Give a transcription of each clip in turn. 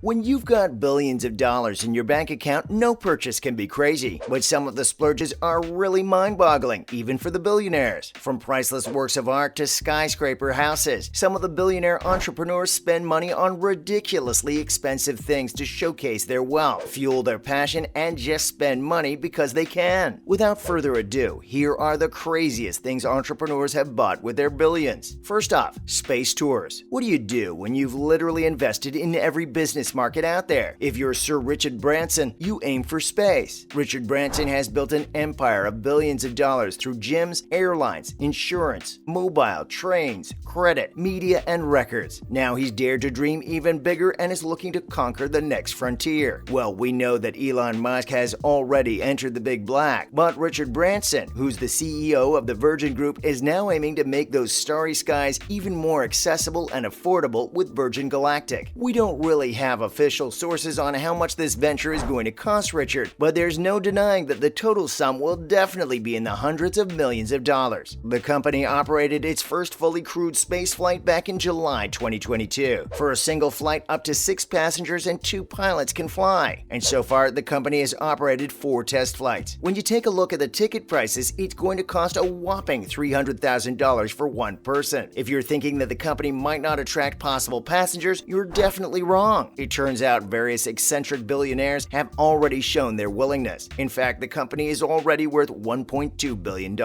When you've got billions of dollars in your bank account, no purchase can be crazy, but some of the splurges are really mind-boggling, even for the billionaires. From priceless works of art to skyscraper houses, some of the billionaire entrepreneurs spend money on ridiculously expensive things to showcase their wealth, fuel their passion, and just spend money because they can. Without further ado, here are the craziest things entrepreneurs have bought with their billions. First off, space tours. What do you do when you've literally invested in every business market out there? If you're Sir Richard Branson, you aim for space. Richard Branson has built an empire of billions of dollars through gyms, airlines, insurance, mobile, trains, credit, media, and records. Now he's dared to dream even bigger and is looking to conquer the next frontier. Well, we know that Elon Musk has already entered the big black, but Richard Branson, who's the CEO of the Virgin Group, is now aiming to make those starry skies even more accessible and affordable with Virgin Galactic. We don't really have official sources on how much this venture is going to cost Richard, but there's no denying that the total sum will definitely be in the hundreds of millions of dollars. The company operated its first fully crewed space flight back in July 2022. For a single flight, up to 6 passengers and 2 pilots can fly, and so far the company has operated 4 test flights. When you take a look at the ticket prices, it's going to cost a whopping $300,000 for one person. If you're thinking that the company might not attract possible passengers, you're definitely wrong. It turns out various eccentric billionaires have already shown their willingness. In fact, the company is already worth $1.2 billion.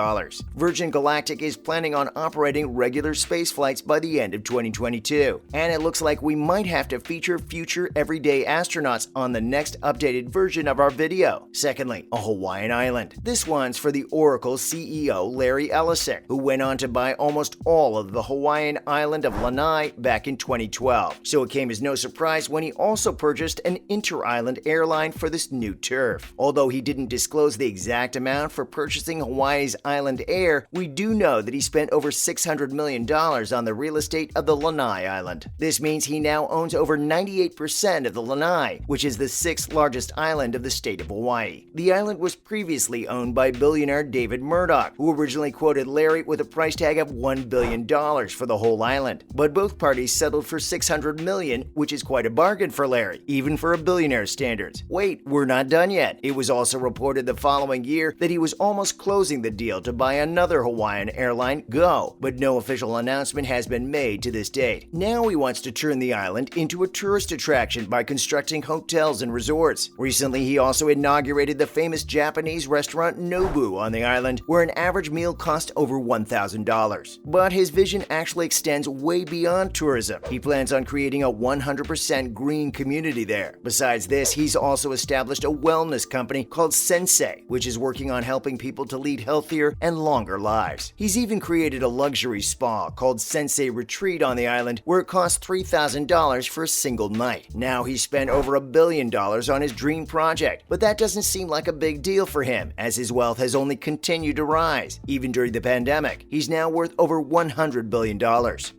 Virgin Galactic is planning on operating regular space flights by the end of 2022, and it looks like we might have to feature future everyday astronauts on the next updated version of our video. Secondly, a Hawaiian island. This one's for the Oracle CEO Larry Ellison, who went on to buy almost all of the Hawaiian island of Lanai back in 2012. So it came as no surprise when he also purchased an inter-island airline for this new turf. Although he didn't disclose the exact amount for purchasing Hawaii's Island Air, we do know that he spent over $600 million on the real estate of the Lanai Island. This means he now owns over 98% of the Lanai, which is the 6th largest island of the state of Hawaii. The island was previously owned by billionaire David Murdoch, who originally quoted Larry with a price tag of $1 billion for the whole island. But both parties settled for $600 million, which is quite a bargain for Larry, even for a billionaire's standards. Wait, we're not done yet. It was also reported the following year that he was almost closing the deal to buy another Hawaiian airline, Go, but no official announcement has been made to this date. Now he wants to turn the island into a tourist attraction by constructing hotels and resorts. Recently, he also inaugurated the famous Japanese restaurant Nobu on the island, where an average meal cost over $1,000. But his vision actually extends way beyond tourism. He plans on creating a 100% green community there. Besides this, he's also established a wellness company called Sensei, which is working on helping people to lead healthier and longer lives. He's even created a luxury spa called Sensei Retreat on the island, where it costs $3,000 for a single night. Now he's spent over $1 billion on his dream project, but that doesn't seem like a big deal for him, as his wealth has only continued to rise. Even during the pandemic, he's now worth over $100 billion.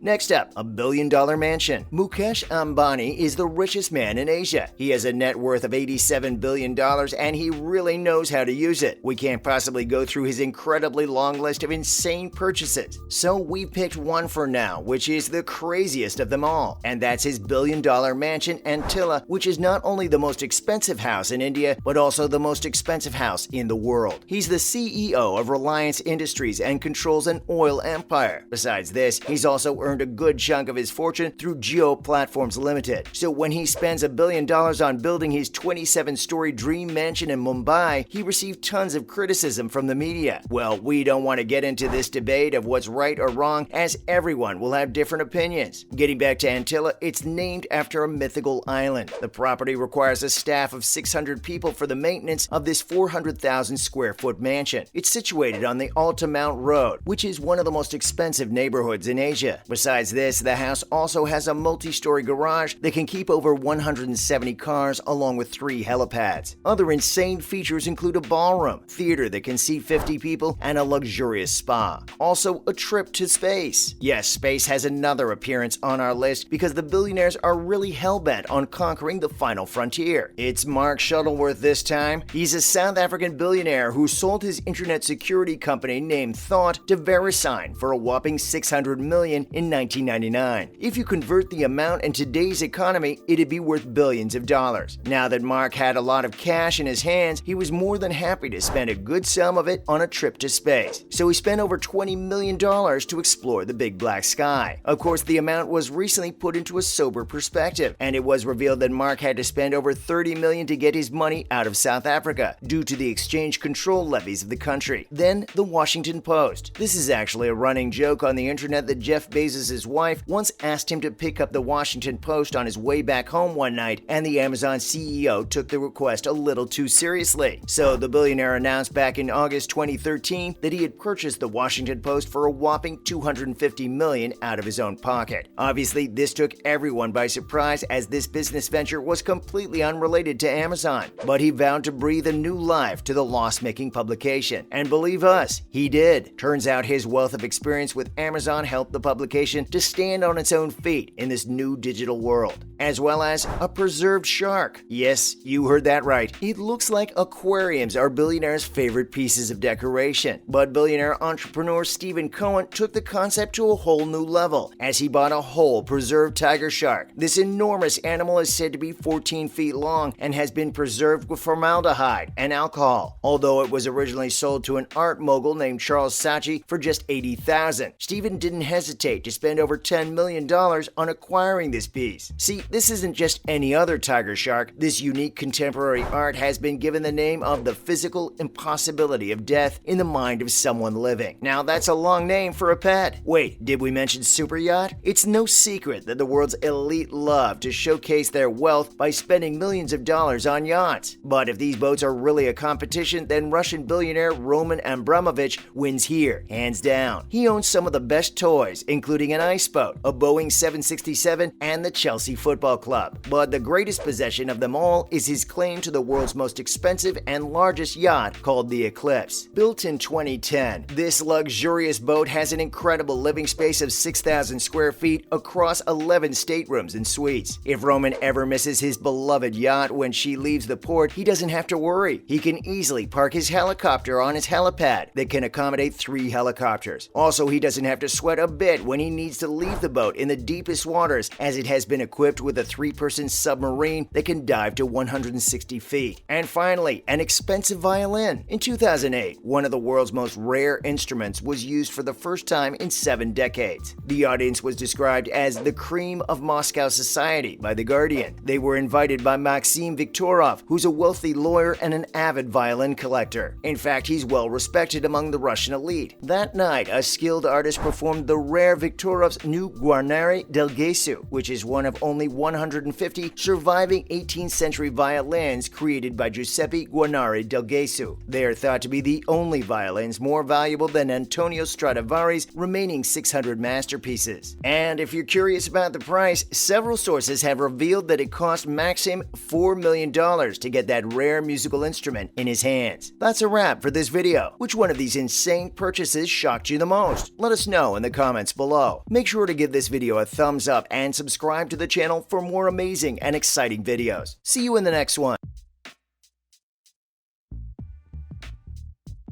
Next up, a $1 billion mansion. Mukesh Ambani is the richest man in Asia. He has a net worth of $87 billion, and he really knows how to use it. We can't possibly go through his incredibly long list of insane purchases, so we picked one for now, which is the craziest of them all, and that's his $1 billion mansion Antilla, which is not only the most expensive house in India, but also the most expensive house in the world. He's the CEO of Reliance Industries and controls an oil empire. Besides this, he's also earned a good chunk of his fortune through Geo Platforms Limited. So when he spends $1 billion on building his 27-story dream mansion in Mumbai, he received tons of criticism from the media. Well, we don't want to get into this debate of what's right or wrong, as everyone will have different opinions. Getting back to Antilla, it's named after a mythical island. The property requires a staff of 600 people for the maintenance of this 400,000 square foot mansion. It's situated on the Altamount Road, which is one of the most expensive neighborhoods in Asia. Besides this, the house also has a multi-story garage that can keep over 170 cars, along with 3 helipads. Other insane features include a ballroom, theater that can seat 50 people, and a luxurious spa. Also, a trip to space. Yes, space has another appearance on our list because the billionaires are really hell-bent on conquering the final frontier. It's Mark Shuttleworth this time. He's a South African billionaire who sold his internet security company named Thought to VeriSign for a whopping $600 million in 1999. If you convert the amount in today's economy, it'd be worth billions of dollars. Now that Mark had a lot of cash in his hands, he was more than happy to spend a good sum of it on a trip to space. So he spent over $20 million to explore the big black sky. Of course, the amount was recently put into a sober perspective, and it was revealed that Mark had to spend over $30 million to get his money out of South Africa due to the exchange control levies of the country. Then, the Washington Post. This is actually a running joke on the internet that Jeff Bezos' wife once asked him to pick up the Washington Post on his way back home one night, and the Amazon CEO took the request a little too seriously. So the billionaire announced back in August 2013 that he had purchased the Washington Post for a whopping $250 million out of his own pocket. Obviously, this took everyone by surprise, as this business venture was completely unrelated to Amazon. But he vowed to breathe a new life to the loss-making publication. And believe us, he did. Turns out his wealth of experience with Amazon helped the publication to stand on its own feet in this new digital world, as well as a preserved shark. Yes, you heard that right. It looks like aquariums are billionaires' favorite pieces of decoration. But billionaire entrepreneur Steve Cohen took the concept to a whole new level, as he bought a whole preserved tiger shark. This enormous animal is said to be 14 feet long and has been preserved with formaldehyde and alcohol. Although it was originally sold to an art mogul named Charles Saatchi for just $80,000, Stephen didn't hesitate to spend over $10 million on acquiring this piece. See, this isn't just any other tiger shark. This unique contemporary art has been given the name of the Physical Impossibility of Death in the mind of someone living. Now, that's a long name for a pet. Wait, did we mention super yacht? It's no secret that the world's elite love to showcase their wealth by spending millions of dollars on yachts. But if these boats are really a competition, then Russian billionaire Roman Abramovich wins here, hands down. He owns some of the best toys, including an ice boat, a Boeing 767, and the Chelsea Football Club. But the greatest possession of them all is his claim to the world's most expensive and largest yacht, called the Eclipse. Built in 2010, this luxurious boat has an incredible living space of 6,000 square feet across 11 staterooms and suites. If Roman ever misses his beloved yacht when she leaves the port, he doesn't have to worry. He can easily park his helicopter on his helipad that can accommodate 3 helicopters. Also, he doesn't have to sweat a bit when he needs to leave the boat in the deepest waters, as it has been equipped with a 3-person submarine that can dive to 160 feet. And finally, an expensive violin. In 2008, one of the world's most rare instruments was used for the first time in 7 decades. The audience was described as the cream of Moscow society by The Guardian. They were invited by Maxim Viktorov, who's a wealthy lawyer and an avid violin collector. In fact, he's well respected among the Russian elite. That night, a skilled artist performed the rare Viktorov's new Guarneri del Gesù, which is one of only 150 surviving 18th century violins created by Giuseppe Guarneri del Gesù. They are thought to be the only violins more valuable than Antonio Stradivari's remaining 600 masterpieces. And if you're curious about the price, several sources have revealed that it cost Maxim $4 million to get that rare musical instrument in his hands. That's a wrap for this video. Which one of these insane purchases shocked you the most? Let us know in the comments below. Make sure to give this video a thumbs up and subscribe to the channel for more amazing and exciting videos. See you in the next one.